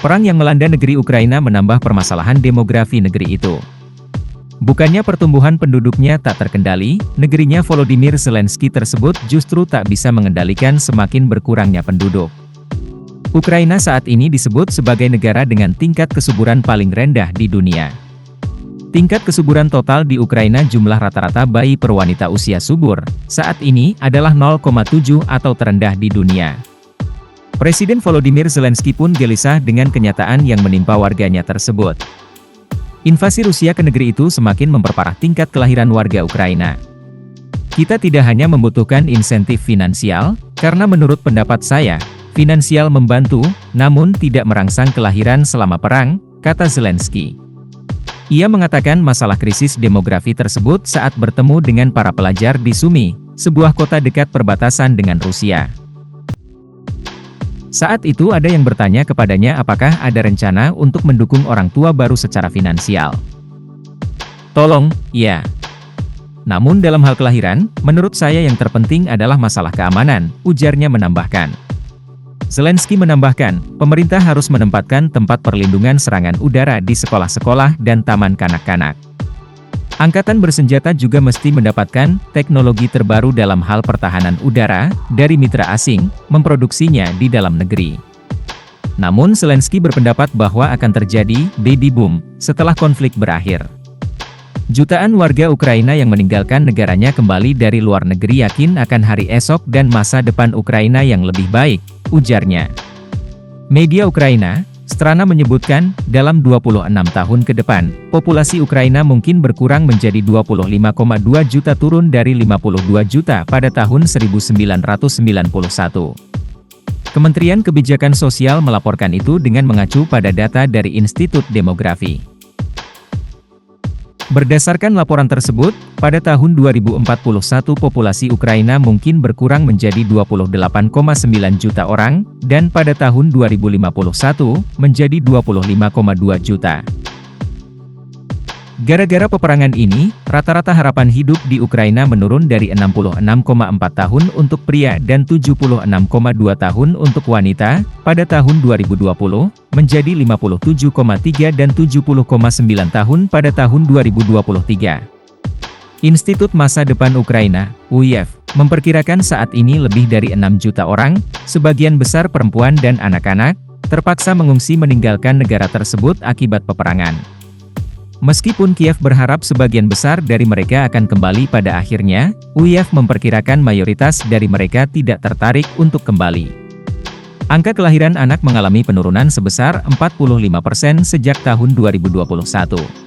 Perang yang melanda negeri Ukraina menambah permasalahan demografi negeri itu. Bukannya pertumbuhan penduduknya tak terkendali, negerinya Volodymyr Zelensky tersebut justru tak bisa mengendalikan semakin berkurangnya penduduk. Ukraina saat ini disebut sebagai negara dengan tingkat kesuburan paling rendah di dunia. Tingkat kesuburan total di Ukraina jumlah rata-rata bayi per wanita usia subur, saat ini adalah 0,7 atau terendah di dunia. Presiden Volodymyr Zelensky pun gelisah dengan kenyataan yang menimpa warganya tersebut. Invasi Rusia ke negeri itu semakin memperparah tingkat kelahiran warga Ukraina. Kita tidak hanya membutuhkan insentif finansial, karena menurut pendapat saya, finansial membantu, namun tidak merangsang kelahiran selama perang, kata Zelensky. Ia mengatakan masalah krisis demografi tersebut saat bertemu dengan para pelajar di Sumy, sebuah kota dekat perbatasan dengan Rusia. Saat itu ada yang bertanya kepadanya apakah ada rencana untuk mendukung orang tua baru secara finansial. Tolong, ya. Namun dalam hal kelahiran, menurut saya yang terpenting adalah masalah keamanan, ujarnya menambahkan. Zelensky menambahkan, pemerintah harus menempatkan tempat perlindungan serangan udara di sekolah-sekolah dan taman kanak-kanak. Angkatan bersenjata juga mesti mendapatkan teknologi terbaru dalam hal pertahanan udara dari mitra asing, memproduksinya di dalam negeri. Namun Zelensky berpendapat bahwa akan terjadi baby boom setelah konflik berakhir. Jutaan warga Ukraina yang meninggalkan negaranya kembali dari luar negeri yakin akan hari esok dan masa depan Ukraina yang lebih baik, ujarnya. Media Ukraina, Strana menyebutkan, dalam 26 tahun ke depan, populasi Ukraina mungkin berkurang menjadi 25,2 juta turun dari 52 juta pada tahun 1991. Kementerian Kebijakan Sosial melaporkan itu dengan mengacu pada data dari Institut Demografi. Berdasarkan laporan tersebut, pada tahun 2041 populasi Ukraina mungkin berkurang menjadi 28,9 juta orang, dan pada tahun 2051, menjadi 25,2 juta. Gara-gara peperangan ini, rata-rata harapan hidup di Ukraina menurun dari 66,4 tahun untuk pria dan 76,2 tahun untuk wanita, pada tahun 2020, menjadi 57,3 dan 70,9 tahun pada tahun 2023. Institut Masa Depan Ukraina, UYEF, memperkirakan saat ini lebih dari 6 juta orang, sebagian besar perempuan dan anak-anak, terpaksa mengungsi meninggalkan negara tersebut akibat peperangan. Meskipun Kiev berharap sebagian besar dari mereka akan kembali pada akhirnya, UYEF memperkirakan mayoritas dari mereka tidak tertarik untuk kembali. Angka kelahiran anak mengalami penurunan sebesar 45% sejak tahun 2021.